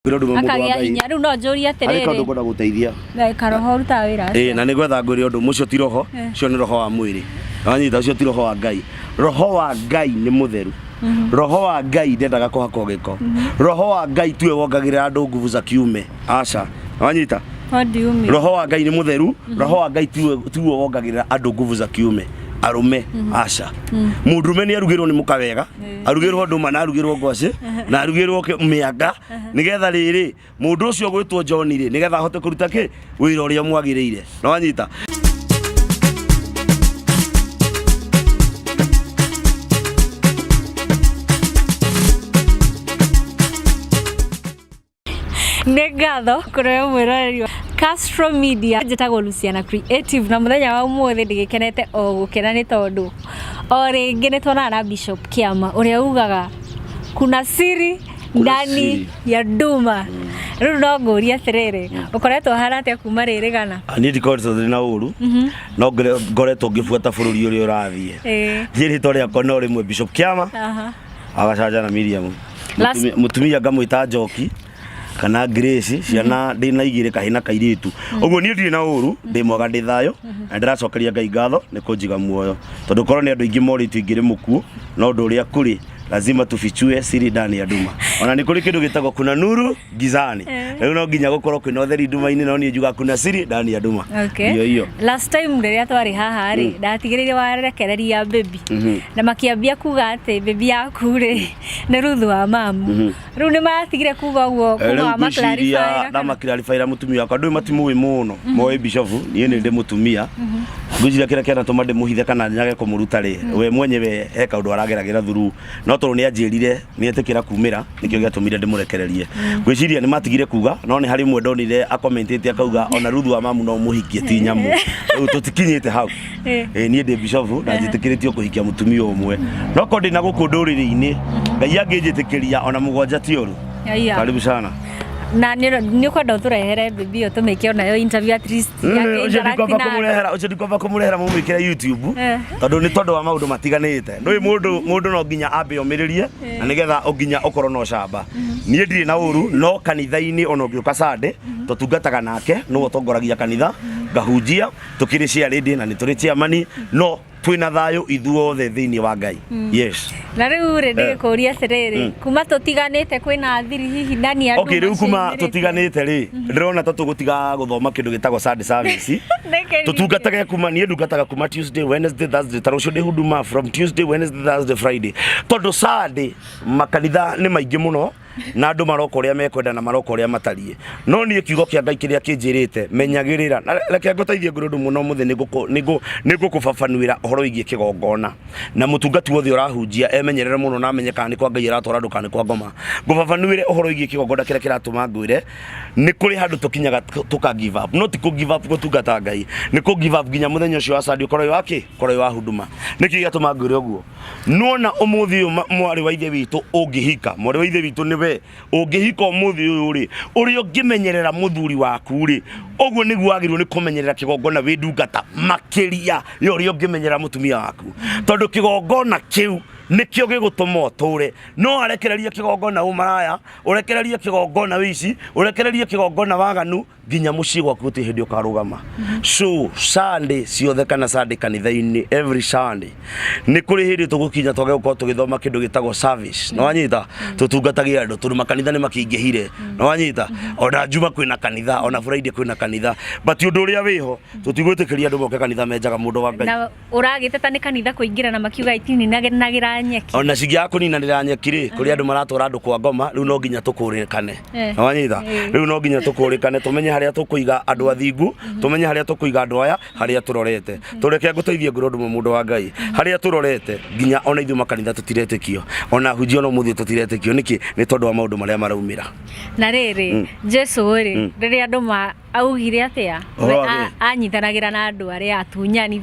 Akagia hinya riu no njuria atiriri ariko ndukunda guteithia karoho ruta wira na nigwetha ngwire undu mucio ti roho cio ni roho wa mwiri anyita ucio ti roho wa Ngai. Roho wa Ngai ni mutheru. Roho wa Ngai ndendaga kuhakwo giko. Roho wa Ngai tiwe wongagirira andu nguvu za kiume aca anyita roho wa Ngai ni mutheru. Roho wa Ngai tiwe wongagirira andu nguvu za kiume arume aca mundume ni arugirwo ni mukawega arugirwo nduma na arugirwo ngwaci na arugirwo mianga nigetha riri mundu ucio gwitwo John ri nigetha ahote kuruta ki wira uria mwagirire no anyita Negatho kureyo mwiroreri Castro Media njitagwo Luciana Creative na muthenya wa umuthi ndigikenete o gukena ni tondu o ringi ni tona na Bishop Kiama uria ugaga kuna siri ndani ya nduma riu no nguria atiriri ukoretwo harate kuma ririgana ani ndikoretwo na uru no ngoretwo ngibuata bururi uria urathie thiri toria kono rimwe Bishop Kiama agacanja na Miriam mutumia ngamwita Njoki kana Grace ciana ndina igire kahina kairitu uguo ni ndire na uru ndi mwaga ndi thayo na ndiracokeria Ngai ngatho ni kunjiga muoyo tondu korwo ni andu ingi moritu ingire mukuo no ndu uria kuri lazima tufichue siri ndani ya nduma ona ni kuri kindu gitagwo kuna nuru gizani riu no nginya gukorwo kwina utheri nduma-ini no ni njuga kuna siri ndani ya nduma iyo last time riria twari haha ri ndatigirire warekereria baby na makiambia kuga ati baby yaku ri ni ruthu wa mamu riu ni matigire kuga uguo kuma maclarify na maclarify mutumia wakwa ndui matimuwi muno moe Bishop ni ndi mutumia ngujira kira kiana tuma ndi muhithe kana nyage kumuruta ri we mwenyewe eka undu arageragira thuru no tondu ni anjirire ni etikira kumira nikio giatumire ndimurekererie ngwiciria ni matigire kuga no ni hari mwe ndonire akomentete akauga ona ruthu wa mamu no muhikie ti nyamu tutikinyite hau ni ndi Bishop na njitikiritio kuhikia mutumia umwe no kondi na guku nduriri-ini Ngai angijitikiria ona mugwanja ti uru karibu sana na ni kwenda uturehere baby utumike ona yo interview at least yake ucindikova kumurehera mumikire YouTube tondu ni tondu wa maundu matiganite ndui mundu no nginya ambe omiririe na nigetha nginya ukorwo no camba nie ndiri na uru no kanitha-ini ona ngiuka Sunday tutungataga nake no utongoragia kanitha ngahunjia tukiri cia ready na ni turi chairman no twina thayo ithuothe thiini wa Ngai yes na riu rende kuria atiriri kuma tutiganite kwina thiri hihi ndani ya nduma riu kuma tutiganite ri ndirona tugutiga guthoma kindu gitagwo Sunday service tutungataga kuma nie ndungataga kuma Tuesday Wednesday Thursday tarucio ndi huduma from Tuesday Wednesday Thursday Friday tondu Sunday makanitha ni maingi muno na andu maroko uria mekwenda na maroko uria matarie no nie kiugo kia Ngai kiria kinjirite menyagirira reke nguteithie ngurundu muno muthe nigukubabanuira uhoro igie kigongona na mutungati wothe urahunjia emenyerere muno na amenye kana ni kwa Ngai aratwara andu kana ni kwa ngoma ngubabanuire uhoro igie kigongona kiria kiratuma ngwire ni kuri handu tukinyaga tuka give up no ti ku give up gutungata Ngai ni ku give up ginya muthenya ucio wa Sunday korwo wake korwo wa huduma niki giatuma ngwire uguo nona umuthi mwari wa ithe witu ungihika mwari wa ithe witu niwe ungihika umuthi uyu ri uri ungimenyerera muthuri waku ri uguo niguo agirwo ni kumenyerera kigongona wi ndungata makiria yo ri ungimenyerera mutumia waku tondu kigongona kiu nikio gigutuma uture no arekererie kigongona umaraya urekererie kigongona wici urekererie kigongona waganu ginya mucii gwaku guti hindi ukarugama so Sunday ciothe kana Sunday kanitha-ini every Sunday ni kuri hindi tugukinya twage gukorwo tugithoma kindu gitagwo service no wanyita tutungatagia andu tondu makanitha ni makingihire no wanyita ona Juma kwina kanitha ona Friday kwina kanitha but undu uria wiho tutigwitikiria andu moke kanitha menjaga mundu wa Ngai na uragiteta ni kanitha kuingira na makiuga itini nagira nyeki ona cigia kuninanira nyeki ri kuri andu maratwara andu kwa ngoma riu no nginya tukurikane no wanyita riu no nginya tukurikane tumenye haria tukuiga andu athingu tumenye haria tukuiga andu aya haria turorete tureke nguteithie ngurundu mundu wa Ngai haria turorete nginya ona ithu makanitha tutiretekio ona hunjio no muthio tutiretekio niki ni tondu wa maundu maria maraumira na riri Jesu ri riria andu augire atia anyitanagira na andu aria atunyani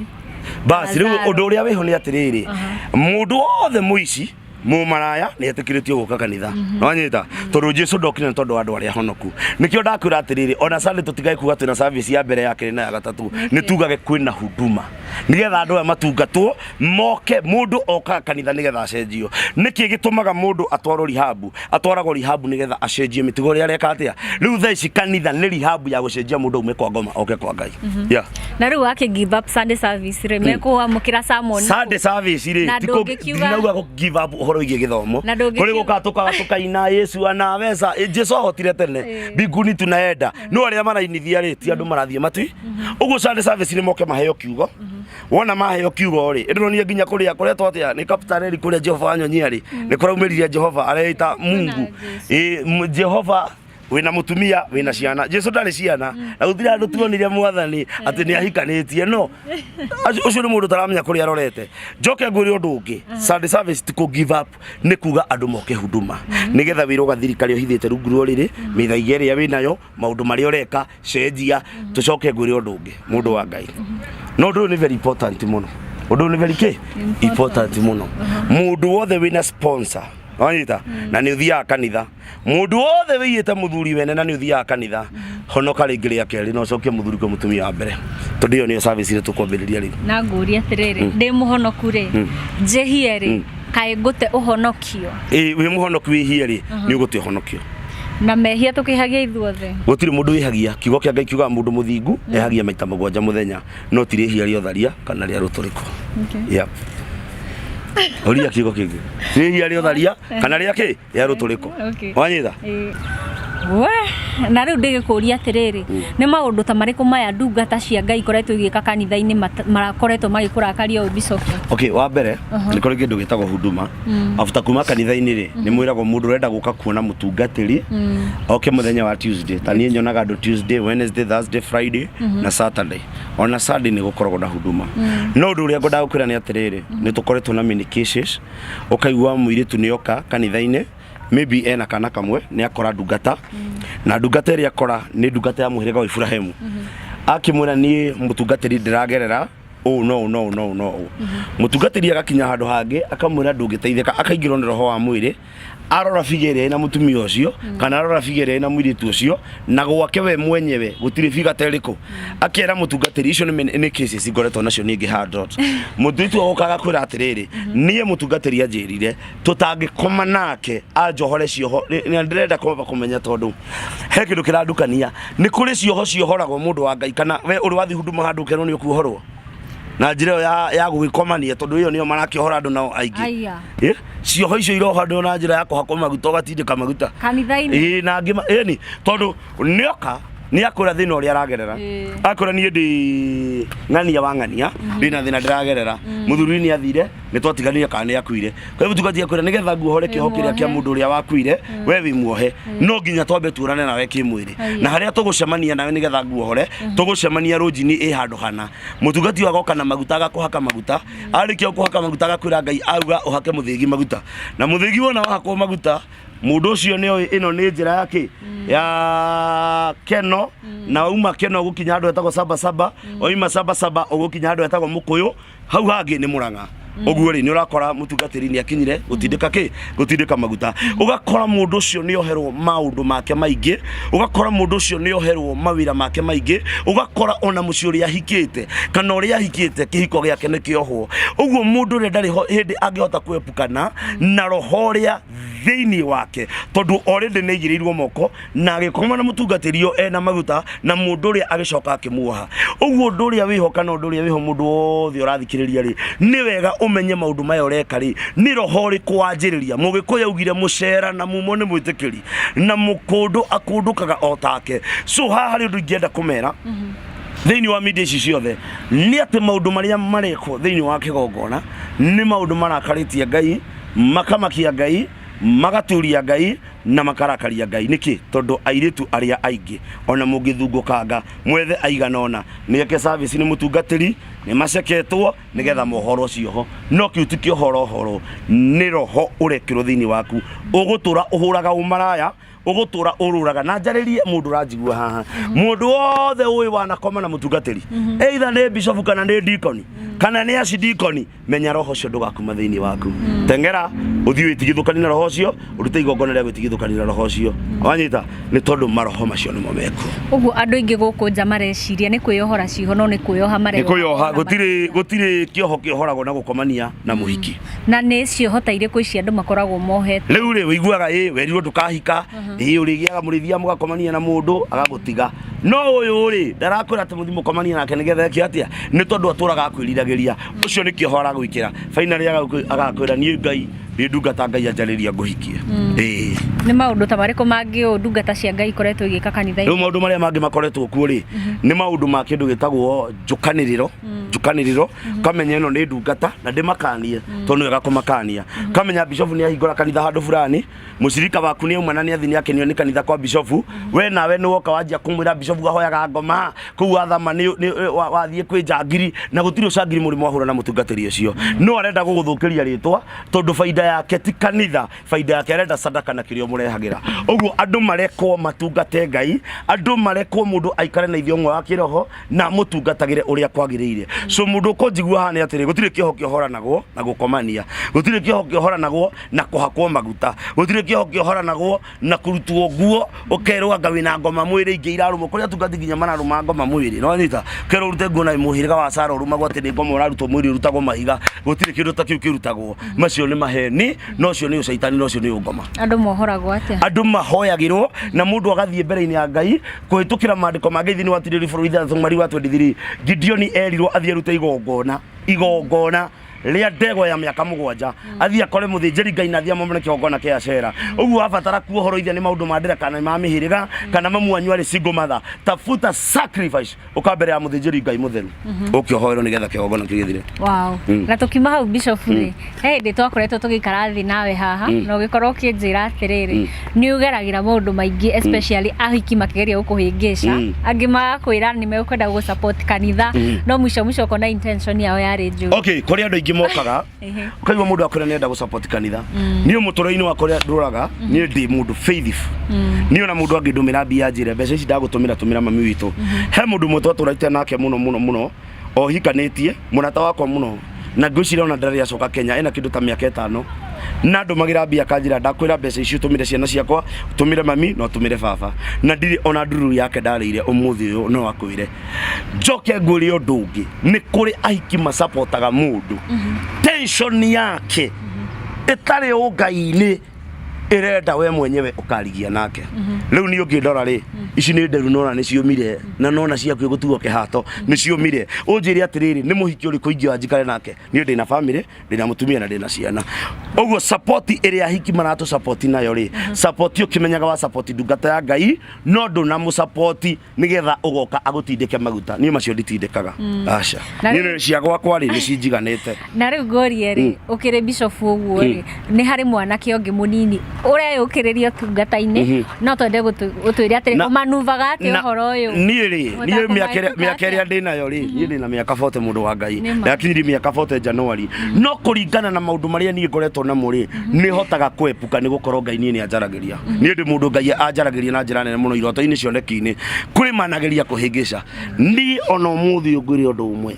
basi riu undu uria wiho ni atiriri mundu wothe muici mumaraya ni etikiritio guka kanitha no anyita tondu Jesu ndokire tondu andu aria honoku nikio ndakwira atiriri ona Sunday tutigai kuga twina service ya mbere yake na ya gatatu ni tugage kwina huduma nigetha andu matungatwo moke mundu oka kanitha nigetha acenjio niki gitumaga mundu atwarwo rihabu atwaragwo rihabu nigetha acenjie mitigo ri areka atia riu tha ici kanitha ni rihabu ya gucenjia mundu ume kwa ngoma oke kwa Ngai yeah na riu ake give up Sunday service re meko amukira sermon Sunday service ri tiko dinauga go give up horo igi githomo kuri gukatuka tukaina Yesu anaweza Jesu ahotire tene biguni tunaenda no aria marainithia ri ti andu marathie matwi ugu Sunday service ni moke maheo kiugo wona maheo kiugo ri ndironie nginya kuria kuretwo atia ni kapitani kuria Jehova anyonyia ri ni kuraumiria Jehova areita Mungu Jehova wina mutumia wina ciana Jesu ndari ciana na uthira andu tuonire mwathani ati ni ahikanitie no ucio ni mundu taramenya kuri arorete njoke ngwire undu ungi Sunday service tiko give up ni kuga andu moke huduma nigetha wira ugathirikari uhithite rungu ruriri mithaiga iria winayo maundu mari ureka cenjia tucoke ngwire undu ungi mundu wa Ngai no ndu ni very important muno undu ni very important muno mundu wothe wina sponsor Wanita na ni uthia kanitha mundu wothe wiyite muthuri wene na ni uthia kanitha honoka ringiri akeri no cokie muthuri ko mutumia wa mbere tondio ni service ile tukwambiriria ri na nguri atiriri ndi muhonoku ri njehie ri kai ngute uhonokio wi muhonoku wihie ri ni uguti honokio na mehia tukihagia ithuothe gutiri mundu wihagia kiugo kia Ngai kiuga mundu muthingu ehagia maita mugwanja muthenya no tiri hia rio tharia kana ria ruturiko yeah Oria kiugo kingi hia rio tharia kana ria ki ya ruturiko wanyitha we na riu ndigikuria atiriri ni maundu ta mariku maya ndungata cia Ngai koretwo igika kanitha-ini marakoretwo magikurakaria o bishop okay wa mbere ni kuri kindu gitagwo huduma after kuma kanitha-ini ri ni mwiragwo mundu urenda guka kuona mutungatiri oke muthenya wa Tuesday tani nyonaga andu Tuesday Wednesday Thursday Friday na Saturday ona Sunday ni gukoragwo na huduma no ndu uria ngoda gukwira ni atiriri ni tukoretwo na many cases ukaigwa muiritu ni oka kanitha-ini maybe ena kana kamwe ni akora ndungata na ndungata iri akora ni ndungata ya muhirega wa Ibrahimu akimwira ni mutungatiri ndiragerera no mutungatiri agakinya handu hangi akamwira ndungiteitheka akaingirwo ni roho wa mwiri arora figere na mutumia ucio kana arora figere na mwiritu ucio na gwake we mwenyewe gutiri figa teriko akera mutungatiri icio ni cases igoretwo nacio ningi handled muthitu okaga kwira atiriri nie mutungatiri anjirire tutangikoma nake anjohore cioho ni ndirenda kumenya tondu he kindu kirandukania ni kuri cioho ciohoragwo mundu wa Ngai kana we uri wathi huduma handu kerwo ni ukuhorwo na njira ya gugikomania tondu iyo niyo marakihora andu nao aingi cioho icio iroha andu na njira ya kuhakwa maguta gatindika maguta kanitha-ini na ngima ni tondu nioka ni akura thina uria aragerera akura ni ndi ngania wa ngania ndina thina ndiragerera muthuri ni athire ni twatigania kana ni akuire kwa hivyo tukatia kwira nigetha nguhore kiho kiria kia mundu uria wakuire we wi muohe no nginya twambe turane nawe kimwiri na haria tugucemania nawe nigetha nguhore tugucemania rujini handu hana mutungati wagoka na maguta agakuhaka maguta arikia kuhaka maguta agakwira Ngai auga uhake muthigi maguta na muthigi wona wahakwo maguta mundu ucio ni ino ni njira yake ya keno na uma keno gukinya andu etagwo saba oima saba ugukinya andu etagwo mukuyu hau hangi ni Murang'a oguo ri ni urakora mutungatiri ni akinyire gutindika maguta ugakora mundu ucio ni oherwo maundu make maingi ugakora mundu ucio ni oherwo mawira make maingi ugakora ona mucio ri ahikite kana uri ahikite kihiko giake ni kiohwo oguo mundu ri ndari hindi angihota kwepukana na roho ria thiini wake tondu already ni igirirwo moko na agikoma na mutungatiri ena maguta na mundu ri agicoka akimuoha oguo ndu ri wihoka na ndu ri wiho mundu wothe urathikiriria ri ni wega umenye maundu maya ureka ri ni roho ri kwanjiriria mugikuyu augire mucera na mumo ni mwitikiri na mukundu akundukaga otake so haha ri ndu ingienda kumera thiini wa media ici ciothe ni ati maundu maria mareko thiini wa kigongona ni maundu marakaritie Ngai makamakia Ngai magaturia Ngai na makarakaria Ngai niki tondu airitu aria aingi ona mungithungukanga mwethe aiganona nieke service ni mutungatiri ni maceketwo nigetha mohoro cioho no kiutikio horo ni roho urekiro thiini waku ugutura uhuraga umaraya ugutura ururaga na njaririe mundu ranjigua haha mundu wothe uwi wana koma na mutungatiri either ni bishop kana ni deacon kana nĩ acidikoni menya roho cio ndugakuma thiini waku tengera uthii witigithukani na roho cio urute igongona rĩa gwitigithukani na roho cio wanyita nĩ tondu maroho macio nĩ momeko uguo andu ingi guku nja mareciria nĩ kwĩyohora ciho no nĩ kwĩyoha nĩ kwĩyoha gutire kĩoho kĩohoragwo na gukomania na muhiki na nĩ ciohota irĩkũ ici andu makoragwo mohete rĩu rĩ wĩiguaga werirwo ndukahika ũrĩgĩaga mũrĩthia mũgakomania na mũndũ agagũtiga no ũyũ rĩ ndarakwĩra atĩ mũthimo komania nake nĩgetha eke atĩa nĩ tondũ atũraga akwĩriragĩria ũcio nĩ kĩoho aragwĩkĩra finally agakwĩra niĩ Ngai nĩ ndungata Ngai anjarĩria ngũhikie nĩ maũndũ ta marĩkũ mangĩ ndungata cia Ngai ikoretwo igĩka kanitha-inĩ rĩu maũndũ marĩa mangĩ makoretwo kuo rĩ nĩ maũndũ ma kĩndũ gĩtagwo njũkanĩrĩro kamenya ĩno nĩ ndungata na ndĩmakanie tondũ wega kũmakania kamenya bishop nĩ ahingũra kanitha handũ fulani mũcirika waku nĩ uma na nĩ athi nĩ akenio nĩ kanitha kwa bishop we nawe nĩ woka wanjia kũmwĩra bishop ahoyaga ngoma kũu athama nĩ wathiĩ kwĩ njangiri na gũtirĩ ũcangiri mũrimo wahũra na mũtungatĩri ũcio no arenda gũgũthũkĩria rĩtwa tondũ faida yake ti kanitha faida yake arenda sadaka na kĩrĩa mũrehagĩra ũguo andũ marekwo matungate Ngai andũ marekwo mũndũ aikare na ithiong'o wa kĩroho na mũtungatagĩre ũrĩa kwagĩrĩire so mũndũ ũkonjigua haha nĩ atĩrĩ gũtirĩ kĩoho kĩohoranagwo na gũkomania gũtirĩ kĩoho kĩohoranagwo na kũhakwo maguta gũtirĩ kĩoho kĩohoranagwo na kũrutwo nguo ũkerwo anga wĩna ngoma mwĩrĩ ingĩ irarũmwo kũrĩa atungati nginya mararũma ngoma mwĩrĩ no nyita kerwo urute nguo na mũhĩrĩga wa Sara ũrũmagwo atĩ nĩ ngoma ũrarutwo mwĩrĩ ũrutagwo mahiga gũtirĩ kĩndũ ta kĩu kĩrutagwo macio nĩ maheni no cio nĩ ũcaitani no cio nĩ ngoma andũ mohoragwo atĩa andũ mahoyagĩrwo na mũndũ agathiĩ mbere-inĩ ya Ngai kũhĩtũkĩra maandĩko ma Ngai thĩinĩ wa Tirĩri bũrũri wa 23 Gideoni erirwo athiĩ arute igongona rĩa ndegwa ya mĩaka 7 athia kore mũthĩnjĩri Ngai na athia mamone kĩgongona kĩa Ashera ũguo abatara kuohoroithia nĩ maũndũ ma ndĩra kana ma mĩhĩrĩga kana mamuanyu arĩ single mother tafuta sacrifice ukambere ya mũthĩnjĩri Ngai mũtheru ũkĩohoerwo nĩgetha kĩgongona kĩgĩthire wow na tukima hau bishop rĩ hĩndĩ twakoretwo tũgĩikara thĩ nawe haha no gĩkorwo kĩnjĩra atĩrĩrĩ nĩ ũgeragĩra maũndũ maingĩ especially ahiki makĩgeria gũkũhĩngĩca angĩ magakwĩra nĩ mekwenda gũsupport kanitha no mwisho ũkona intention yao yarĩ njũru okay kũrĩ andũ aingĩ mokaga ukaigua mũndũ akwĩra nĩ enda gũsupport kanitha niĩ mũtũrĩinĩ wakwa rĩa ndũraga niĩ ndĩ mũndũ faithful niĩ ona mũndũ angĩndũmĩra mbia njĩre mbeca ici ndagũtũmĩra mami witũ he mũndũ mũtwe tũraite nake mũno o hikanĩtie mũrata wakwa mũno na ngwĩciria ona ndarĩ acoka Kenya ena kĩndũ ta mĩaka 5 na ndũmagĩra mbia kanjĩra ndakwĩra mbeca icio tũmĩre ciana ciakwa tũmĩre mami no tũmĩre baba na ndirĩ ona nduru yake ndarĩire ũmũthĩ ũyũ no akwĩre njoke ngwĩre ũndũ ũngĩ nĩ kũrĩ ahiki masapotaga mũndũ tension yake ĩtarĩ ũngai-inĩ ĩrenda we mwenyewe ũkarigia nake rĩu niĩ ũngĩndora rĩ ici nĩ nderu nona nĩ ciũmire na nona ciaku gũtuo kĩhato nĩ ciũmire ũnjĩre atĩrĩrĩ nĩ mũhiki ũrĩkũ ingĩ njikare nake niĩ ndĩ na family ndĩ na mũtumia na ndĩ na ciana ũguo support ĩrĩa ahiki maratũ support nayo rĩ support ũkĩmenyaga wa support ndungata ya Ngai no ndũ na mũsupport nĩgetha ũgoka agũtindĩke maguta niĩ macio nditindĩkaga aca niĩ cia gwakwa rĩ nĩ cinjiganĩte na rĩu ngorie rĩ ũkĩrĩ bishop ũguo rĩ nĩ harĩ mwanake ũngĩ mũnini ũreyũkĩrĩria tungata-inĩ no twende gũtwĩria atĩrĩ ũmanuvaga atĩ ũhoro ũyũ niĩ mĩaka ĩrĩa ndĩ nayo rĩ niĩ ndĩ na mĩaka 40 mũndũ wa Ngai ndakinyire mĩaka 40 January no kũringana na maũndũ marĩa niĩ ngoretwo namo rĩ nĩ hotaga kwepuka nĩ gũkorwo Ngai niĩ nĩ anjaragĩria niĩ ndĩ mũndũ Ngai anjaragĩria na njĩra nene mũno iroto-inĩ cioneki-inĩ kũrĩ manageria kũhĩngĩca niĩ ona ũmũthĩ ngwĩre ũndũ ũmwe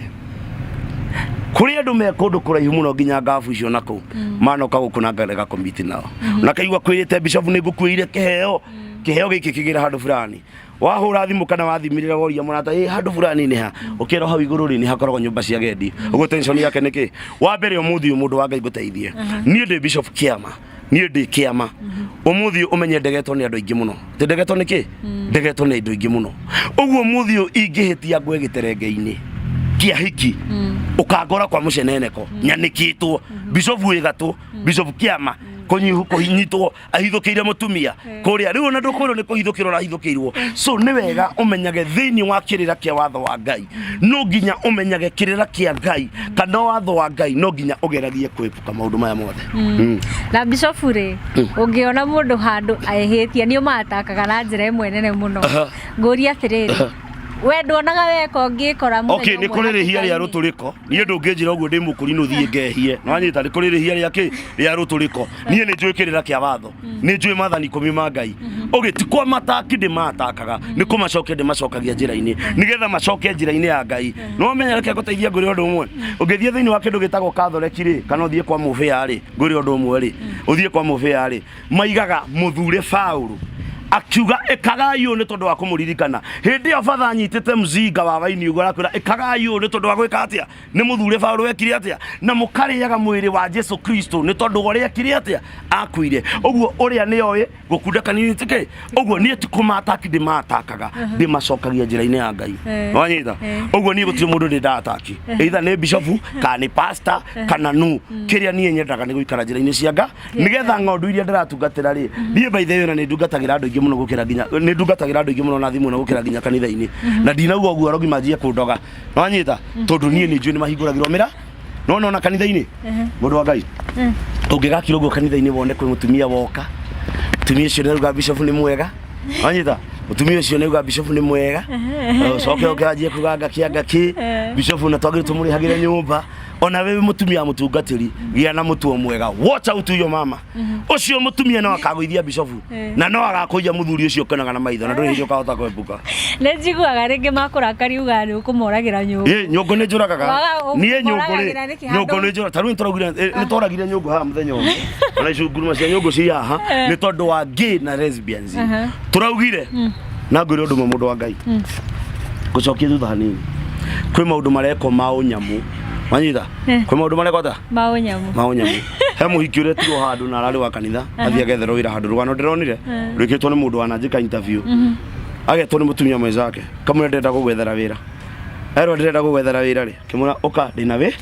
kuri andu me kundu kuraihu muno nginya ngafu icio nako manoka gukuna ngarega komiti nao na kaigwa kwirite bishop ni ngukwire kiheo giki kigira handu fulani wahura thimu kana wathimirira woria murata handu fulani ni ha ukira hau iguru ri ni hakoragwo nyumba cia gendi ugo tension yake niki wa mbere umuthi mundu wa Ngai guteithie nie ndi bishop Kiama nie ndi Kiama umuthi umenye ndegetwo ni andu aingi muno ti ndegetwo niki ndegetwo ni andu aingi muno uguo umuthi ingihitia ngwe giterenge-ini kia hiki ukagora kwa muceneneko nyanikitwo bishop wigatu bishop Kiama konyihu kuhinyitwo ahithukire mutumia kuria riu na ndukwiro ni kuhithukirwo na hithukirwo so ni wega umenyage thiini wa kirira kia watho wa Ngai no nginya umenyage kirira kia Ngai kana watho wa Ngai no nginya ugeragie kwepuka maundu maya mothe na bishop ri ungiona mundu handu ahitia ni umatakaga na njira imwe nene muno nguria atiriri we ndonaga weko ngikora muthenya okay ni kurire hia ria ruturiko nie ndungijira uguo ndi mukuri no thie ngehie no anyita ni kurire hia ria ki ria ruturiko nie ni njui kirira kia watho ni njui mathani 10 ma Ngai okay ti kwa mataki ndi matakaga ni kumacokia ndi macokagia njira-ini nigetha macokie njira-ini ya Ngai no menya reke guteithia nguri undu umwe ungithie thiini wa kindu gitagwo Catholic ri kana uthie kwa mufia ri nguri undu umwe ri uthie kwa mufia ri maigaga muthure Paulo akiuga ekagayo ni tondu wa kumuririkana hindi yo father anyitite mzinga wa waini ugo arakwira ekagayo ni tondu wa gwika atia ni muthure Paulo wekire atia na mukariaga mwiri wa Jesu Kristo ni tondu uri ekire atia akuire uguo uria ni oye gukunda kanini tike uguo ni tikumataki ndi matakaga ndi macokagia njira-ini ya Ngai wanyita uguo ni gutire mundu ndi ndataki either ni bishop kana ni pastor kana nu kiria ni nyendaga ni guikara njira-ini cia Ngai nigetha ng'ondu iria ndiratungatira ri thie by the way na ni ndungatagira andu muno gukira ginya ni ndungatagira andu muno na thimu na gukira ginya kanitha-ini na ndinauga uguo rogi manjie kundoga wanyita tondu nie ni njui ni mahinguragirwo mira no na kanitha-ini mundu wa Ngai ungigakira uguo kanitha-ini wone kwi mutumia woka mutumia ucio ni ruga bishop ni mwega wanyita mutumia ucio ni ruga bishop ni mwega coke ukianjie kuganga kiangaki bishop na twagire tumurihagire nyumba ona wewe mutumia mutungatiri gia na mutu mwega watch out yo mama ucio mutumia no akagwithia bishop na no agakuja muthuri ucio kenaga na maitho na nduri hiyo kahota kwebuka ne njiguaga ringi makurakari uga ni ukumoragera nyungu nyungu ni njuragaga nie nyungu ni njura taru ntoragire ni toragire nyungu ha muthenya umwe ona icunguruma cia nyungu cia haha ni tondu wa gay na lesbians turaugire na ngwire undu mundu wa Ngai gucokia thutha hanini kwi maundu mareko ma unyamu wanyita kwi maundu mareko ta maunyamu he muhiki ure tiro handu na arari wa kanitha athia getherwo wira handu rwano ndironire rwikitwo ni mundu wananjika interview agetwo ni mutumia mwenzake kamwe ndenda kugwethera wira ero ndenda kugwethera wira ri kimura oka ndina we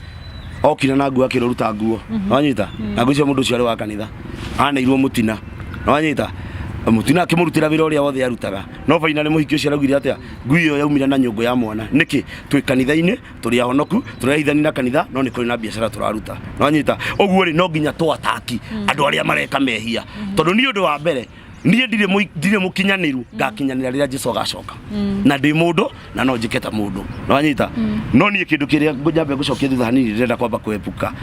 okina na nguo akiruruta nguo wanyita na nguo cio mundu cio ari wa kanitha anairwo mutina wanyita mutina akimurutira wira uria wothe arutaga no finally muhiki ucio araugire atia ngui iyo yaumira na nyungu ya mwana niki twi kanitha-ini turi ahonoku turaithani na kanitha no ni kuri na biashara turaruta no nyita uguo ri no nginya twataki andu aria mareka mehia tondu ni undu wa mbere nie ndire mukinyaniru ngakinyanira rira Jesu agacoka na ndi mundu na no njiketa mundu no nyita no nie kindu kiria njambe gucokia thutha hanini ndenda kwamba kwepuka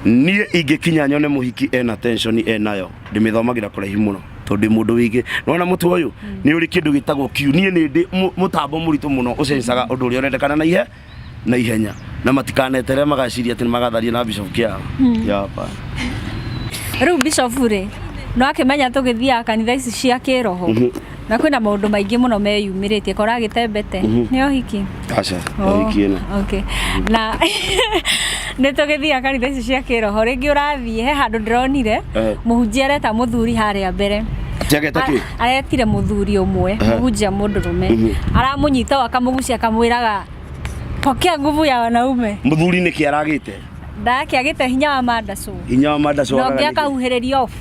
nie ingikinya nyone muhiki ena tension enayo ndimithomagira kuraihu muno tondu mundu wige nona mutu uyu ni uri kindu gitagwo kiu nie ni ndi mutambo muritu muno ucencaga undu uri urendekana na ihenya na matikanetere magaciria ati magatharia na bishop kiao yapa riu bishop ri no akimenya tugithia kanitha ici cia kiroho na kwina maundu maingi muno meyumiritie kora gitembete ni ohiki acha ohiki ino okay na ni tugithia kanitha ici cia kiroho ringi urathie he handu ndironire muhunjia areta muthuri haria mbere jageta ki aretire muthuri umwe muhunjia mundurume aramunyita akamugucia akamwiraga pokea nguvu ya wanaume muthuri ni kiaragite ndakiagite hinya wa mandacu no ngiakahuhiriria off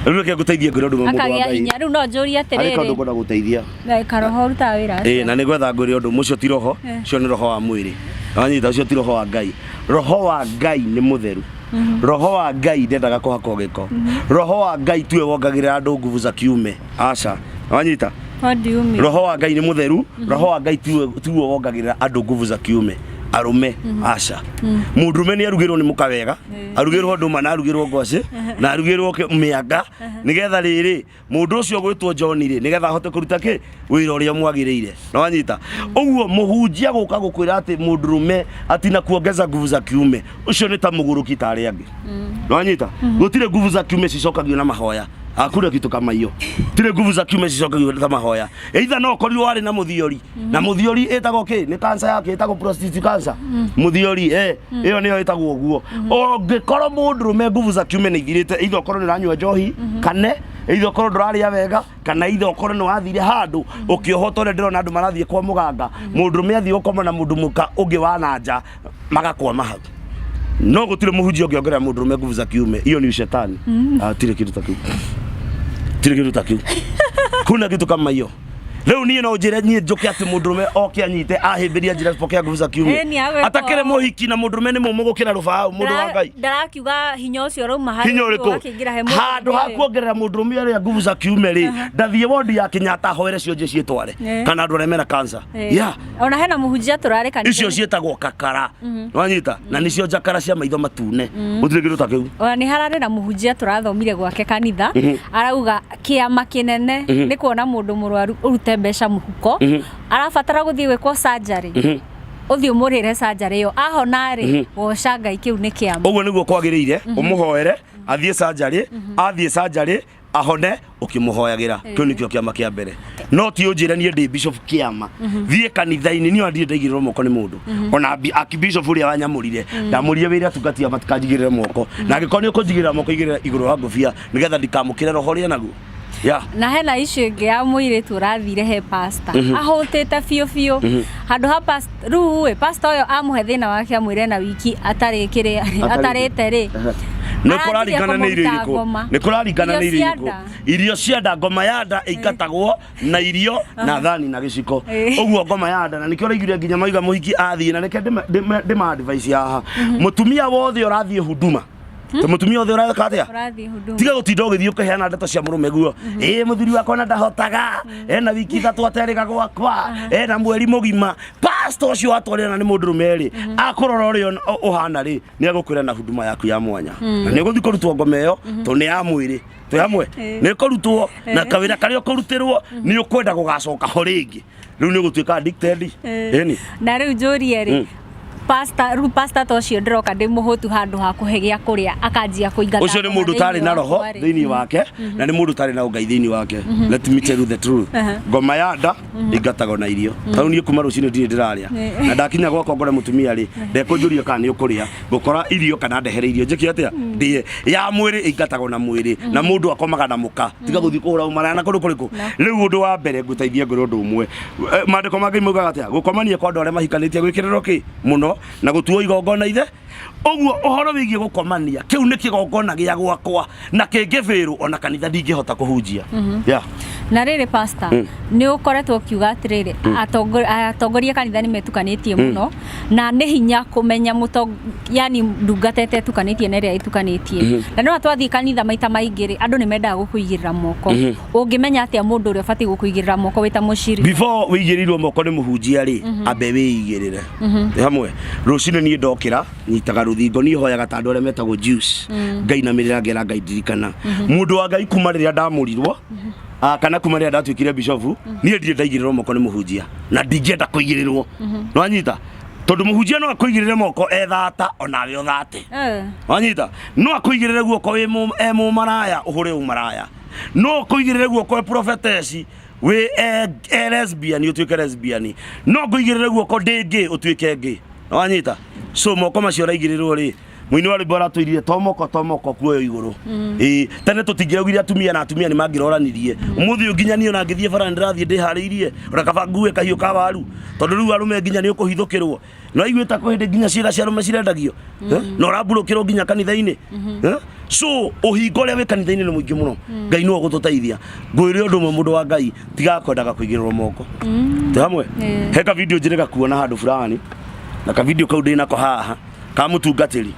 riu ke guteithia ngoro ndu mundu wa Ngai akagia riu no njuria atiriri ariko ndu guteithia karoho ruta wira na ni gwetha ngori undu mucio ti roho cio ni roho wa mwiri anyita ucio ti roho wa Ngai roho wa Ngai ni mutheru roho wa Ngai ndendaga kuhako giko roho wa Ngai tuwe wongagirira andu nguvu za kiume aca anyita roho wa Ngai ni mutheru roho wa Ngai tuwe wongagirira andu nguvu za kiume arume aca mundurume ni arugirwo ni mukawega arugirwo nduma na arugirwo ngwaci na arugirwo mianga nigetha riri mundu ucio gwitwo John ri nigetha ahote kuruta ki wira uria mwagirire no anyita uguo muhunjia guka gukwira ati mundurume atina kuongeza nguvu za kiume ucio ni ta muguruki tari angi no anyita gutire nguvu za kiume cicokagio na mahoya akure kitu kama hiyo tire nguvu za kiume cicokagio na mahoya either no korirwo ari na muthiori na muthiori etagwo ki ni cancer yake etagwo prostate cancer muthiori iyo niyo etagwo guo ongikorwo mundurume nguvu za kiume ni ithirite either korwo ni ranywa njohi kane either korwo nduraria wega kana either korwo ni wathire handu ukiohota ore ndirona andu marathie kwa muganga mundurume athie ukoma na mundu muka ungi wa nanja magakwa mahau no gutire muhunjia ungiongera mundurume nguvu za kiume iyo ni shetani tire kitu takiu kuna kitu kama hiyo Leo niĩ no njĩre niĩ njoke atĩ mũndũrũme oke anyite ahĩmbĩria njĩra pokea nguvu za kiume atakĩre mũhiki na mũndũrũme nĩ mũmũ gũkĩra rũbaũ mũndũ wa Ngai ndarakiuga hinya ũcio rauma harĩ hinya ũrĩkũ handũ ha kuongerera mũndũrũme ũrĩa nguvu za kiume rĩ ndathiĩ wondi ya Kenyatta hoere cionje ciĩtware kana andũ arĩa mena cancer ona hena mũhunjia tũrarĩ kanitha icio ciĩtagwo kakara wanyita na nĩcio njakara cia maitho matune gũtirĩ kĩndũ ta kĩu ona nĩ hararĩ na mũhunjia tũrathomire gwake kanitha arauga kĩama kĩnene nĩ kuona mũndũ mũrwaru ũrute mbeca mũhuko arabatara gũthiĩ gwĩkwo surgery uthio mũrĩre surgery yo ahona rĩ woca Ngai kĩu nĩ kĩama ũguo nĩguo kwagĩrĩire ũmũhoere athiĩ surgery ahone ukimũhoyagĩra kĩu nĩkĩo kĩama kĩa mbere no ti ũnjĩre niĩ ndĩ bishop kĩama thiĩ kanitha-inĩ niĩ ndirĩ ndaigĩrĩrwo moko nĩ mũndũ ona archbishop ũrĩa wanyamũrire ndamũrire wĩra tukatia matikanjigĩrĩre moko na angĩkorwo nĩ ũkũnjigĩrĩra moko igĩrĩra igũrũ wa ngũbia nĩgetha ndikamũkĩre roho rĩa naguo na hena issue ĩngĩ ya mũirĩtu ũrathire he pastor ahũtĩte biũ handũ ha pastor rĩu pastor ũyũ amũhe thĩna wake amwĩre na wiki atarĩte rĩ nĩkũraringana nĩ irio irĩkũ irio cia nda ngoma ya nda ĩingatagwo na irio na thani na gĩciko ũguo ngoma ya nda na nĩkĩo ũraiguire nginya maiga mũhiki athiĩ na nĩke ndĩma advice haha mũtumia wothe ũrathiĩ huduma mutumia othe ũratheka atĩa tiga gũtinda ũgĩthiĩ ũkĩheana ndeto cia mũrũme guo mũthuri wakwa ndahotaga ena wiki 3 aterĩga gwakwa ena mweri mũgima pastor ũcio atwarĩra nĩ mũndũrũme rĩ akũrora ũrĩa ũhana rĩ nĩ agũkwĩra na huduma yaku ya mwanya na nĩ ũgũthiĩ kũrutwo ngoma ĩyo to nĩ ya mwĩrĩ twĩ hamwe nĩ kũrutwo na kawĩra karĩa ũkũrutĩrwo nĩ ũkwenda gũgacoka ho rĩngĩ rĩu nĩ ũgũtuĩka addicted na rĩu njũrie rĩ pastor tocio ndiroka ndimuhutu handu ha kuhe gĩa kũrĩa akanjia kũingata ucio nĩ mũndũ tarĩ na roho thĩinĩ wake na nĩ mũndũ tarĩ na Ngai thĩinĩ wake let me tell you the truth ngoma ya nda ingatagwo na irio tau niĩ kuma rũcinĩ ndirĩ ndĩrarĩa na ndakinya gwakwa ngore mũtumia rĩ ndekũnjũria kana nĩ ũkũrĩa ngũkora irio kana ndehere irio njĩke atĩa ndĩe ya mwĩrĩ ingatagwo na mwĩrĩ na mũndũ akomaga na mũka tiga gũthiĩ kũhũra ũmaraya na kũndũ kũrĩkũ rĩu ũndũ wa mbere ngũteithia ngoro ũndũ ũmwe maandĩko mangĩ moigaga atĩa gũkomania kwa andũ arĩa mahikanĩtie gwĩkĩrĩrwo kĩ mũno na gũtuo igongona ithe ũguo ũhoro wĩgiĩ gũkomania kĩu nĩ kĩgongona gĩa gwakwa na kĩngĩbĩrwo ona kanitha ndingĩhota kũhunjia na rĩrĩ pastor nĩ ũkoretwo kiuga atĩrĩrĩ atongoria kanitha nĩ metukanĩtie mũno na nĩ hinya kũmenya yani ndungatete tukanĩtie na ĩrĩa itukanĩtie na no twathiĩ kanitha maita maingĩ rĩ andũ nĩ mendaga gũkũigĩrĩra moko ũngĩmenya atĩa mũndũ ũrĩa ũbatiĩ gũkũigĩrĩra moko wĩ ta mũciri before wĩigĩrĩirwo moko nĩ mũhunjia rĩ ambe wĩigĩrĩre hamwe rũcinĩ niĩ ndokĩra nyitaga rũthingo niĩ hoyaga ta andũ arĩa metagwo juice Ngai na mĩrĩra ngera Ngai ndirikana mũndũ wa Ngai kuma rĩrĩa ndamũrirwo kana kuma rĩrĩa ndatuĩkire bishop niĩ ndirĩ ndaigĩrĩrwo moko nĩ mũhunjia na ndingĩenda kũigĩrĩrwo no anyita tondũ mũhunjia no akũigĩrĩre moko ethata onawe ũthate wanyita no akũigĩrĩre guoko wĩ mũmaraya ũhũre ũmaraya no akũigĩrĩre guoko wĩ prophetess wĩ lesbian ũtuĩke lesbian no akũigĩrĩre guoko ndĩ ũtuĩke gay wanyita so moko macio raigĩrĩrwo rĩ Mwini wa ribora tuirire tomoko kuoyo iguru tene tutingiraugire atumia na atumia ni mangiroranirie umuthi nginya niyo na ngithie bara ndirathie ndihariirie urakaba ngue kahiu ka waru tondu riu arume nginya ni ukuhithukirwo no igwita ko hindi nginya ciira cia rume cirendagio no raburukirwo nginya kanitha-ini so uhingo ria wi kanitha-ini ni muingi muno Ngai no gututeithia ngwire undu mundu wa Ngai tiga kwendaga kuigirwo moko te hamwe heka video njirega kuona handu fulani na ka video kau ndina ko haha ka mutungatiri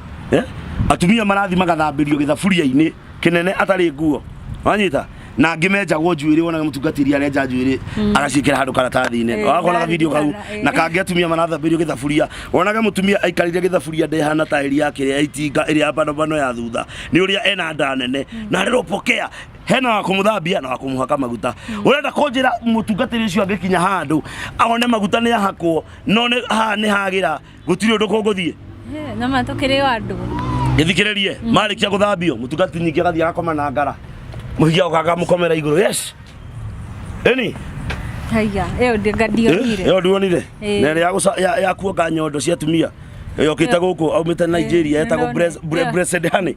atumia marathi magathambirio githaburia-ini kinene atari nguo wanyita na ngimenjagwo njuĩrĩ wona mutungatiri arenja njuĩrĩ agacikira handu karatathi-ini wakona video kau na kangi atumia marathambirio githaburia wonaga mutumia aikarire githaburia ndehana ta ĩrĩa yake ya itinga ĩrĩa ya bano ya thutha ni uria ena nda nene na rero pokea hena wa kumuthambia na wa kumuhaka maguta urenda kunjira mutungatiri ucio angikinya handu aone maguta ni ahakwo no ni hagira gutiri undu kunguthie na matukire andu githikiririe marikia guthambio mutungatiri nyingi agathia agakoma na ngara muhigia ukaga mukomera iguru yes eni haiya eyo ndionire eyo ndionire nere ya kuoga nyondo cia tumia yokite guku aumite Nigeria etagwo breasted honey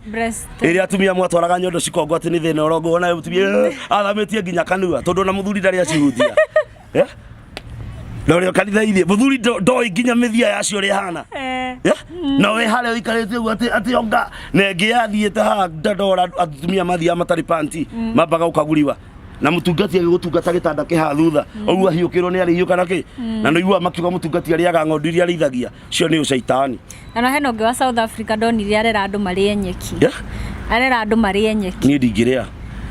iria atumia mwatwaraga nyondo cikongo ati ni thina urongo ona mutumia athamitie nginya kanua tondu na muthuri ndari acihutia Lori kanitha ithie muthuri ndoi nginya mithia yacio ri hana na we hale ikarete ati onga na ngi yathiete ha ndora atumia mathia matari panti mabaga ukaguriwa na mutungati agigutungata gitanda kiha thutha oguo hiukirwo ni ari hiuka naki na no igua makiuga mutungati ari aga ng'ondu iria arithagia cio ni ucaitani na heno ngi wa South Africa donire arera andu mari nyeki arera andu mari nyeki ni ndingiria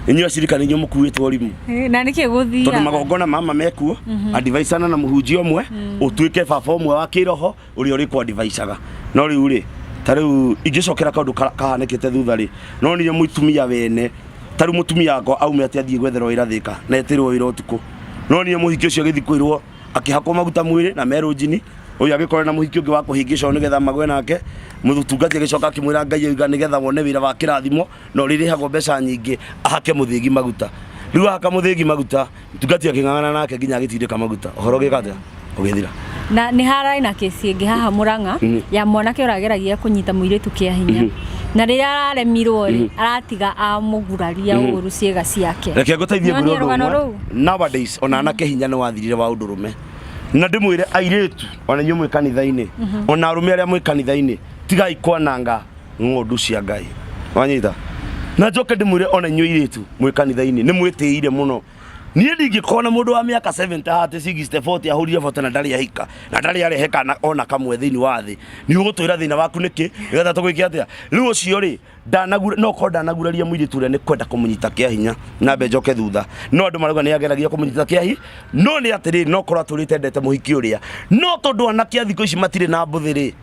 inyo acirikana inyo mukuitwo rimu na niki guthia tondu magongona mama mekuo advice na muhunjia omwe utuike baba omwe wa kiroho uri uri kwa adviceaga no riu ri tariu ingicokera kaundu kahanekete thutha ri no niyo mutumia wene tariu mutumia wako aume ati athie gwetherwo irathika na etirwo ira utuku no niyo muhiki ucio githi kwirwo akihakwo maguta mwiri na merojini uyu agikora na muhiki ungi wa kuhingica nigetha magwe nake muthutungati agicoka akimwira Ngai yuga nigetha wone wira wa kirathimo no ririhagwo mbeca nyingi ahake muthigi maguta riu ahaka muthigi maguta mutungati aking'ang'ana nake nginya agitindika maguta uhoro gikate ugithira na ni harai na kesi ingi haha Murang'a ya mwanake urageragia kunyita muiritu kia hinya na riria araremirwo aratiga amuguraria uru ciega ciake reke guteithie nguru nowadays ona anake hinya ni wathirire wa undurume na ndimwire airetu ona nyumwe kanitha-ini ona arume aria mwe kanitha-ini tigai kwananga ng'ondu cia Ngai wanyita na njoke ndimwire ona nyuĩ airetu mwe kanitha-ini ni mwitiire muno nie ndingikona mundu wa miaka 70 60 40 ahurire bota na ndari ahika na ndari areheka na ona kamwe thiini wa thi ni ugutwira thina waku niki nigetha tugwike atia riu ucio ri ndanagura no ko ndanaguraria muiritu ria ni kwenda kumunyita kia hinya na mbe njoke thutha no andu marauga ni ageragia kumunyita kia hi no ni atiri no korwa turitendete muhiki uria no tondu anakia thiko ici matire na mbuthiri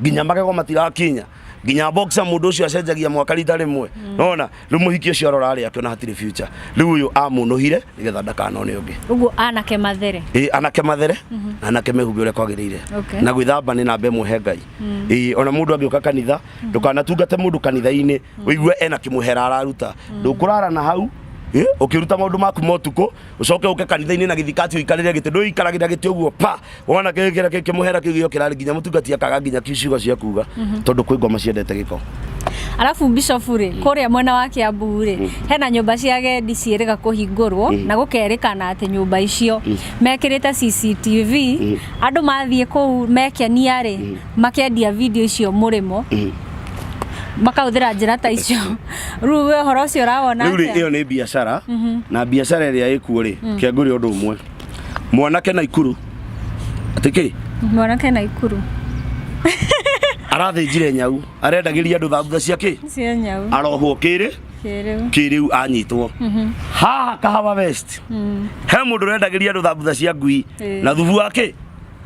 nginya magego matirakinya nginya boxer mundu ucio acenjagia mwaka rita rimwe nona riu muhiki ucio arora ari akiona hatire future riu uyu amunuhire nigetha ndakanone ungi uguo anake mathere anake mathere anake mehumbe uria kwagirire na gwithamba ni nambe muhe Ngai ona mundu angioka kanitha ndukanatungate mundu kanitha-ini uigue ena kimuhera araruta ndukurara na hau ukiruta maundu maku motuko ucoke uke kanitha-ini na githikati uikarire gite ndu ikaragira gite uguo pa wona kigera kimuhera kigio kirari nginya mutungati akaga nginya kiciugo cia kuga tondu kwi ngoma ciendete giko alafu Bishop ri kuria mwena wa Kiambu ri hena nyumba cia gendi cieriga kuhingurwo na gukerikana ati nyumba icio mekirite CCTV andu mathie ku mekenia ri makendia video icio murimo makauthira njira ta icio riu we horo cio rawona riu iyo ni biashara na biashara iria ikuo ri kianguri undu umwe mwanake Naikuru atiki mwanake Naikuru arathinjire nyau arendagiria andu thambutha ciake cia nyau arohwo kiriu anyitwo haha Kahawa West he mundu rendagiria andu thambutha cia ngui na thubu wake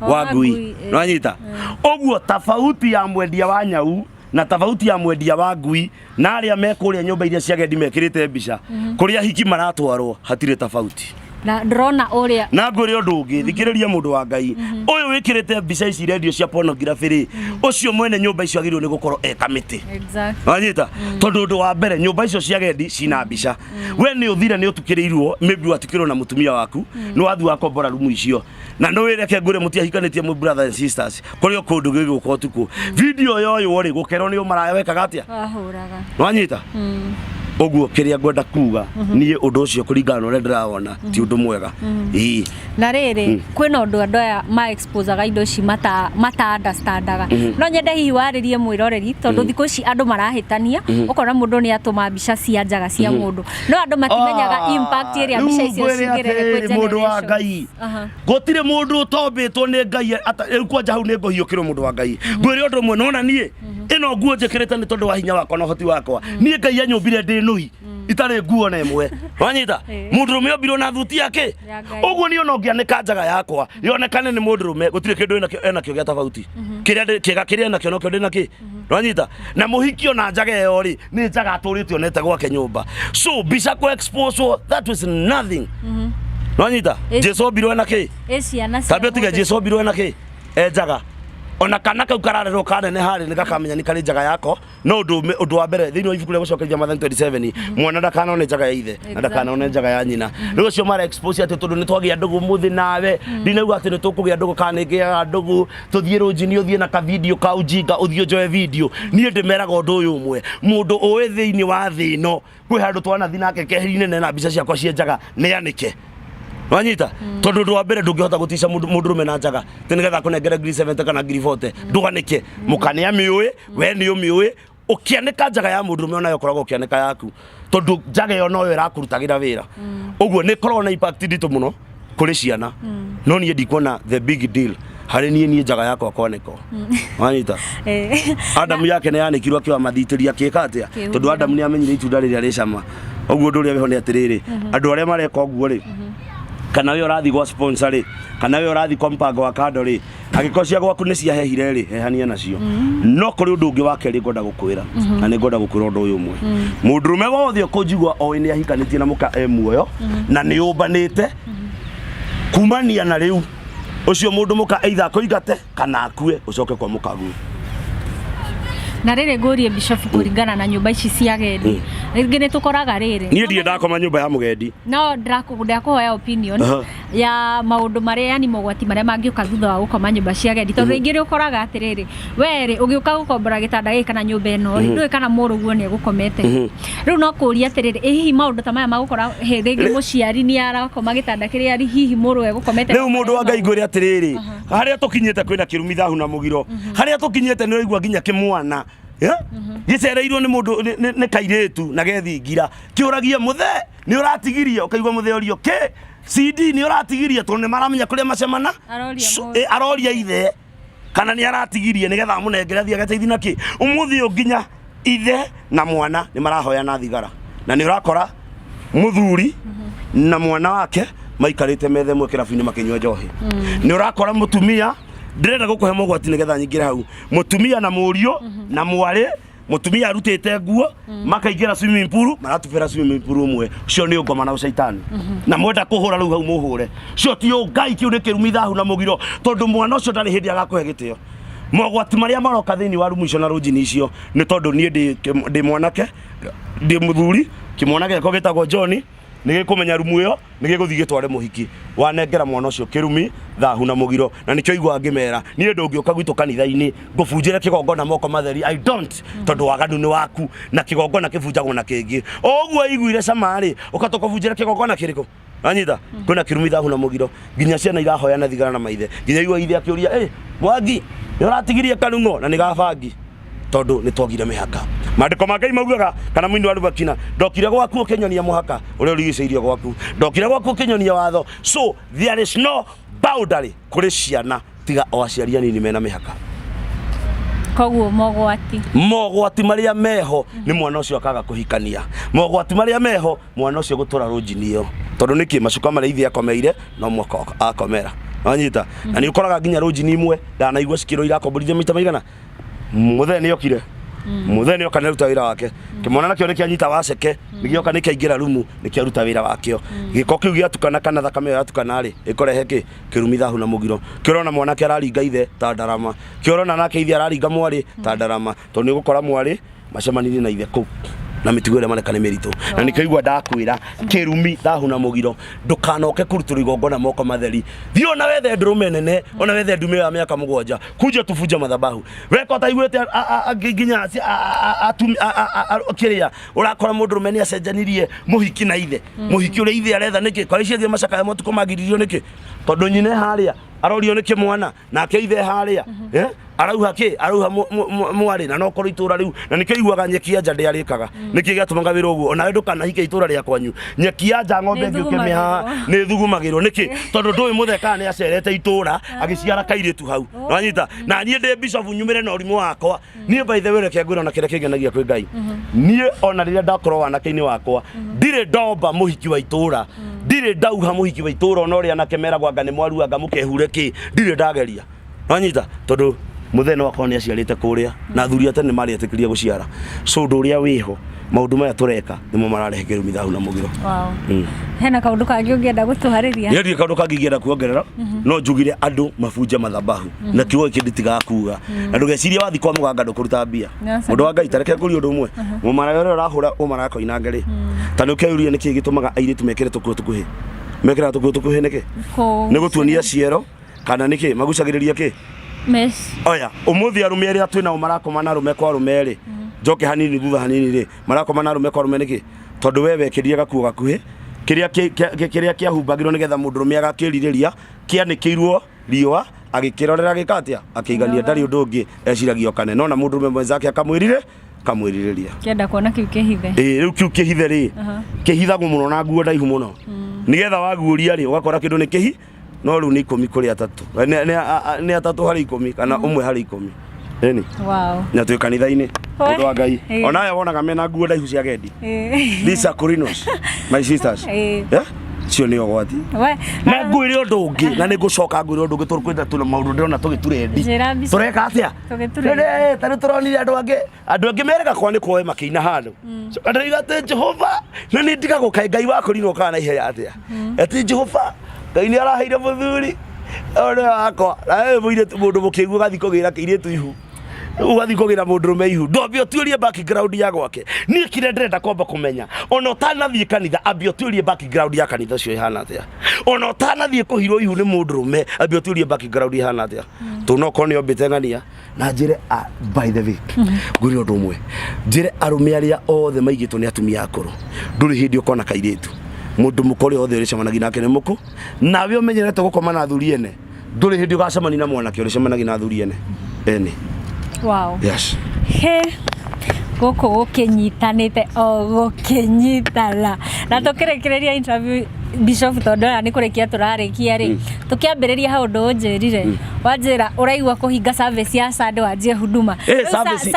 wa ngui no anyita oguo tofauti ya mwendia wa nyau na tofauti ya mwendia wa ngui na aria mekuria nyumba iria cia gendi mekirite mbica kuria hiki maratwarwo hatire tofauti na drona uria na nguri undu ungi thikiriria mundu wa Ngai uyu wikirite mbica ici radio cia pornography ri ucio mwene nyumba icio agirwo ni gukorwo kamiti exactly wanyita tondu undu wa mbere nyumba icio cia gendi cina mbica we ni uthire ni utukirirwo maybe watukirwo na mutumia waku ni wathu wakombora rumu icio na no wireke ngure mutiahikanitie mu brothers and sisters kurio kundu giguko tuku video yoyo ri gukerwo ni umara wekaga atia ahuraga wanyita oguo kiria ngwenda kuga nie undu ucio kuringana ore ndiraona ti undu mwega na riri kwina undu andu aya ma expose ga indo ci mata understandaga no nyende hi waririe mwiroreri tondu thiko ici andu marahitania ukora mundu ni atuma mbica cia njaga cia mundu no andu matimenyaga impact iria mbica icio cingirere kwe mundu wa Ngai gutire mundu utombitwo ni Ngai kwanja hau ni ngohiukirwo mundu wa Ngai ngwire undu mwe nona nie ino nguo njikirite ni tondu wa hinya wakwa na hoti wakwa nie Ngai anyumbire ndi nuhi itare nguo na imwe wanyita mundurume obiro na thuti yake uguo ni ono ngianika njaga yakwa yonekane ni mundurume gutire kindu ena kio gya tofauti kiria na kio no kio ndina ki wanyita na muhiki ona njaga yo ri ni njaga aturite onete gwake nyumba so bisha ko expose that was nothing wanyita Jesu obiro na ki tabio tiga Jesu obiro na ki njaga ona kana kau kararero kanene hari ni gakamenya ni kari njaga yako no undu wa mbere thini ibuku ria gucokeria Mathayo 27 mwana ndakana one njaga ya ithe na ndakana one njaga ya nyina riu cio mara expose ati tondu ni twagia ndugu muthi nawe ndinauga ati ni tukugia ndugu kana ngia ndugu tuthie rujini uthie na ka video ka ujinga uthie joe video nie ndimeraga undu uyu umwe mundu uwe thiini wa thino kwi handu twana thi nake keheri nene na mbica ciakwa cia njaga ni anike wanyita tondu ndu wa mbere ndungihota gutisha mundu rume na njaga tinigetha kunengere ngiri 70 kana ngiri 40 nduganike mukane amiuwe we ni umiuwe ukianeka njaga ya mundu rume onayo koragwo ukianeka yaku tondu njaga yo no yo irakurutagira wira uguo ni koragwo na impact nditu muno kuri ciana no nie ndikuona the big deal hari nie njaga yakwa kwaneko wanyita Adam yake ne yanikirwo akiwa mathitiria kika atia tondu Adam ni amenyire itunda riria ricama uguo ndu ria beho ni atiriri andu aria mareka uguo ri kana we urathi gwa sponsor ri kana we urathi kwa mpango wa kando ri agikocia gwaku ni cia hehire ri hehania nacio no kuri undu ungi wake ri ngoda gukwira na ni ngoda gukwira undu uyu umwe mundurume wothe ukujigwa o ni ahikanitie na muka muoyo na ni umbanite kumania na riu ucio mundu muka either koigate kana akue ucoke kwa mukagu na rere ngorie Bishop kuringana na nyumba ici cia agendi ringi ni tukoraga rere nie ndie ndakoma nyumba ya mugendi no ndakuhoya opinion ya maundu maria yani mogwati maria mangiuka thutha wa gukoma nyumba cia agendi tondu ringi ri ukoraga atiriri were ugiuka gukombora gitanda giki kana nyumba eno ndui kana muruguo ni gukomete riu no kuria atiriri hihi maundu ta maya magukora ringi muciari ni arakoma gitanda kiria ari hihi muru we gukomete riu mundu wa Ngai ngwire atiriri haria tukinyete kwina kirumi thahu na mugiro haria tukinyete ni raigua ginya kimwana gicereirwo ni mundu ni kairetu na gethingira kiuragia muthe ni uratigiria ukaigwa muthe orio ke CD ni uratigiria tondu ni maramenya kuria macemana aroria ithe kana ni aratigiria nigetha amunengere thia gateithi naki umuthi unginya ithe na mwana ni marahoya na thigara na ni urakora muthuri na mwana wake maikarite methe mwe kirabu-ini makinywa njohi ni urakora mutumia ndirenda gukuhe mogwati nigetha nyingire hau mutumia na murio na mware mutumia arutete nguo makaingira swimming pool maratubira swimming pool umwe cio ni ngoma na ucaitani na mwenda kuhura riu hau muhure cio ti Ngai kiu ni kirumi thahu na mugiro tondu mwana ucio ndari hindi agakuhe gitio mogwati maria maroka thiini wa rumu icio na rujini icio ni tondu nie ndi mwanake ndi muthuri kimwana geko gitagwo John nige kumenya rumu iyo nige guthii gitware muhiki wanengera mwana ucio kirumi thahu na mugiro na nikyo igwa ngimera nie ndungioka gwitu kanitha-ini ngubunjire kigongona moko matheri I don't tondu waganu ni waku na kigongona kibunjagwo na kingi oguo iguire camari ukatoka bunjire kigongona kiriko anyita kuna kirumi thahu na mugiro ginya ciana irahoya na thigara na maithe ginya igwa ithe akiuria Mwangi ni uratigirie kanungo na ni gabangi tondu ni twogire mihaka mandiko ma Ngai maugaga kana mwini wa rubakina ndokire gwaku ukinyonia muhaka uria urigiceirio gwaku ndokire gwaku ukinyonia watho so there is no boundary kuri ciana tiga o aciari anini mena mihaka koguo mogwati maria meho ni mwana ucio akaga kuhikania mogwati maria meho mwana ucio gutura rujinio tondu niki macuka maria ithi akomeire no mwako akomera anyita na ni ukoraga ginya rujini imwe ndanaigua cikiro irakomborithia maita maigana muthe ni okire muthe ni okana ruta wira wake kimwana nakio niki anyita waceke nigioka niki aingira rumu niki aruta wira wakio giko kiu giatukana kana thakame yatukana ri ikorehe ki kirumi thahu na mugiro kirona mwana ke araringa ithe ta ndarama kirona nake ithe araringa mwari ta ndarama to ni gukora mwari macemanini na ithe ku na mitugo ile manekane meritu na nikaigwa ndakwira kirumi thahu na mugiro ndukanoke kurutura igongona moko matheri thio na wethe ndrume nene ona wethe ndume ya miaka 7 kuja tufunja madhabahu weko taigwete ginya kiria urakora mundrume ni acenjanirie muhiki na ithe muhiki uri ithe aretha niki kwa icio thie macaka ya motuko magiririo niki tondu nyine haria arorio niki mwana nake ithe haria arauha ki arauha mwari na no koro itura riu na nikiguaga nyeki ya njande arikaga niki gatumaga wira uguo ona ndu kana hike itura ria kwanyu nyeki ya nja ng'ombe ngiuke meha ni thugumagirwo niki tondu ndui mutheka ni acerete itura agiciara kairitu hau wanyita na nie ndi Bishop nyumire na urimu wakwa nie by the way reke ngwira na kire kigenagia kwi Ngai nie ona riria ndakorwo wanake-ini wakwa ndire ndomba muhiki wa itura ndire ndauha muhiki wa itura ona ria nake meragwa anga ni mwaru anga mukehure ki ndire ndageria wanyita tondu mutheno wakwa ni aciarite kuria na thuri ate ni mari atikiria guciara so nduria wiho maundu maya tureka nimo mararehe kirumi thahu na mugiro hena kaundu kangi ungienda gutuhariria ni kaundu kangi ngienda kuongerera no njugire andu mabunje madhabahu na kiugo kindi tiga kuga na ndugeciria wathi kwa muganga ndukuruta mbia mundu wa Ngai tareke kuri undu umwe mumara yore urahura umara ko inangere tanu keuria niki gitumaga airitu mekire tukuo tukuhi mekira tukuo tukuhi niki ni gutuonia ciero kana niki magucagiriria ki Mes. Oya, umuthi arume aria twina umarakoma na rume kwa rume ri. Njoke hanini thutha hanini ri. Marakoma na rume kwa rume niki? Tondu wewe kiria gakuo gakuhi. Kiria kia humbagirwo nigetha mundu rume agakiririria kianikirwo riwa agikirorera gikatia akiigania ndari undu ungi eciragio kane no na mundu rume mwenzake akamwirire kamwiriria kienda kuona kiu kihithe riu kiu kihithe ri kihithagwo muno na nguo ndaihu muno nigetha waguuria ri ugakora kindu ni kihi no riu ni 10 kuri 3 ni 3 hari 10 kana 1 hari 10 eni wow na twi kanitha-ini mundu wa Ngai onawe wonaga mena nguo ndaihu cia gendi these are Corinos my sisters yeah cio ni ogwati na ngwire undu ungi na ni ngucoka ngwire undu ungi turikwenda tuna maundu ndirona tugiturendi tureka atia tari turonire andu angi mereka kwa ni koe makiina handu andaiga te Jehova na ni ndigago kai Ngai wako rino kana ihenya atia ati Jehova Ngai ni araheire muthuri ore wako na muire mundu mukiguo gathi kugira kiiritu ihu ugathi kugira mundu rume ihu ndobio tuurie background ya gwake ni kire ndrenda kwamba kumenya ona utanathie kanitha ambio tuurie background ya kanitha cio ihana atia ona utanathie kuhirwo ihu ni mundu rume ambio tuurie background ihana atia tunoko ni ombite ngania na njire by the way nguri undu umwe njire arume aria othe maigitwo ni atumia akuru nduri hindi ukona kairitu mundu mukori othe uri cemanagia nake ni muku nawe umenyerete gukoma na athuri ene nduri hindi ugacemania na mwanake uri cemanagia na athuri ene eni wow yes he goko gukinyitanite o gukinyitala na tukirekereria interview Bishop Tondora ni kurekia turarikia ri tukiambiriria hau ndunjirire wanjira uraigwa kuhinga service ya Sunday wanjie huduma service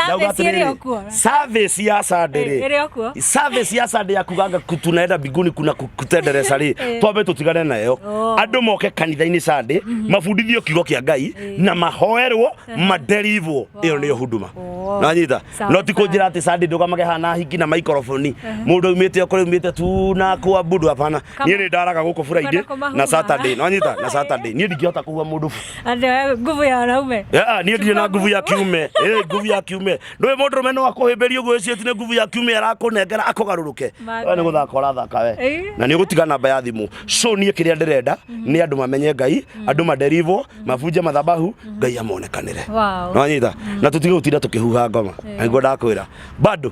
ya Sunday ri service ya Sunday ya kuganga tunaenda biguni kuna kutendereza ri twambe tutigane nayo andu moke kanitha-ini Sunday mafundithio kiugo kia Ngai na mahoerwo maderivo iyo ni huduma na nyita no tikunjira ati Sunday ndugamage hana hiki na microphone mundu umite okore umite tu na kuabudu hapana ni ndaraga guku Friday na Saturday no nyita na Saturday ni ndingihota kuwa mundu ande nguvu ya naume ni ndire na nguvu ya kiume nguvu ya kiume ndwe mundu rume no akuhimberio gwicii ati ni nguvu ya kiume arakunengera akugaruruke we ni guthaka urathaka we na ni gutiga namba ya thimu so nie kiria ndirenda ni andu mamenye Ngai andu maderivo mabunje mathabahu Ngai amonekanire no nyita na tutige gutinda tukihuha ngoma niguo ndakwira bado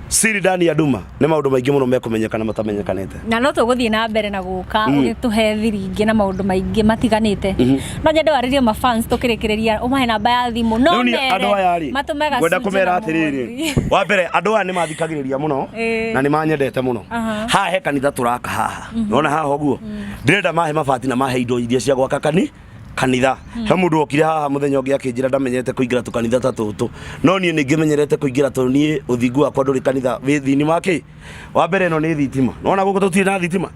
siri ndani ya nduma ni maundu maingi muno mekumenyekana matamenyekanite na no tuguthie na mbere na guka ugituhe thiringi na maundu maingi matiganite no nyende waririe ma fans tukirikireria umahe namba ya thimu no mere matumega gwenda kumera atiriri wa mbere andu aya ni mathikagiriria muno na ni manyendete muno ha he kanitha turaka haha nona haha uguo ndirenda mahe mabati na mahe indo iria cia gwaka kanitha he mundu okire haha muthenya ungi akinjira ndamenyete kuingira tukanitha ta tutu no nie ningimenyerete kuingira to nie uthingu wakwa nduri kanitha withini wake wa mbere no ni thitima nona guko tutire na thitima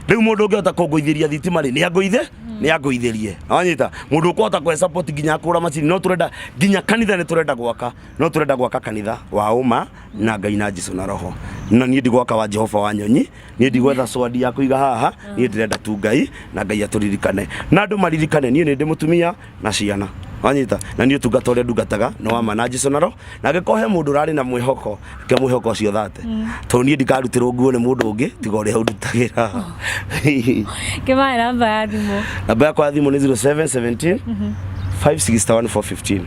riu mundu ungiota kunguithiria thitima ri ni anguithe ni anguitherie wanyita mundu ukota kwe support ginya kura macini no turenda ginya kanitha ni turenda gwaka no turenda gwaka kanitha wa uma na Ngai na Jesu na roho na nie ndigwaka wa Jehova wa nyonyi nie ndigwetha swadi ya kuiga haha nie ndirenda tu Ngai na Ngai aturirikane na andu maririkane nie ndi mutumia na ciana wanyita na nie tungata uri ndungataga no wa na Jesu na roho na gikohe mundu rari na mwihoko ke mwihoko ucio thate to nie ndikarutirwo nguo ni mundu ungi tiga uri hau ndutagira kema namba ya thimu namba yakwa ya thimu ni 0717 561 415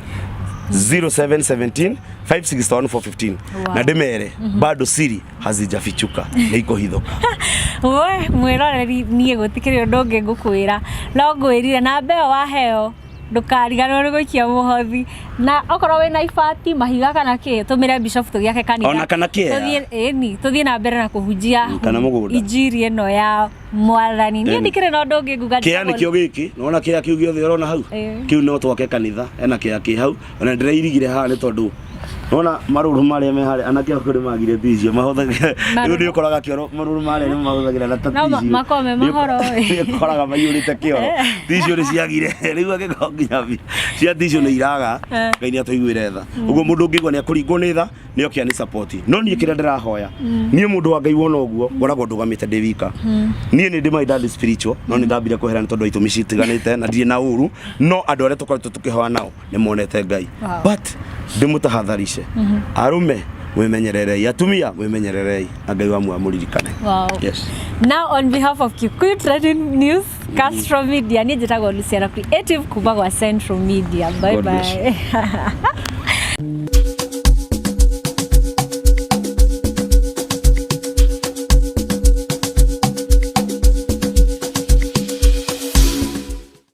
0717 561 415 na ndemere bado siri hazijafichuka na iko hithoka we mwiroreri nie gutikirio ndonge ngukwira no ngwirire na mbeo wa heo ndukariganwo ni guikia muhothi na okorwo wina ibati mahiga kana ki tumire Bishop tugiake kanitha ona kana ki tuthie na mbere na kuhunjia kana mugunda injiri eno ya mwathani ni ndikire no ndonge nguga kia ni kio giki nona kia kiu giothe urona hau kiu no twake kanitha ena kia ki hau ona ndireirigire haha ni tondu nona maruru maria me hare anake akuri magire ticio mahothagira ndio ukoraga kioro maruru maria ni mahothagira na taticio no makome mahoro ukoraga mayurite kioro ticio ni ciagire riu agiko nginya cia ticio ni iraga Ngai ni atuiguire tha uguo mundu ngigwa ni akuringwo ni tha ni okia ni support no nie kire ndirahoya nie mundu wa Ngai wona uguo ngoragwo ndugamite ndi wika nie ni ndimai dad spiritual no ni ndambire kuherana tondu itumi citiganite na ndire na uru no andu aria tukoretwo tukihoa nao ni monete Ngai but ndimutahadharishe arume mwimenyererei atumia mwimenyererei na Ngai wamwe amuririkane yes now on behalf of Kikuyu Trending News Castro Media ni njitagwo Luciana Creative kuma kwa Central Media bye bye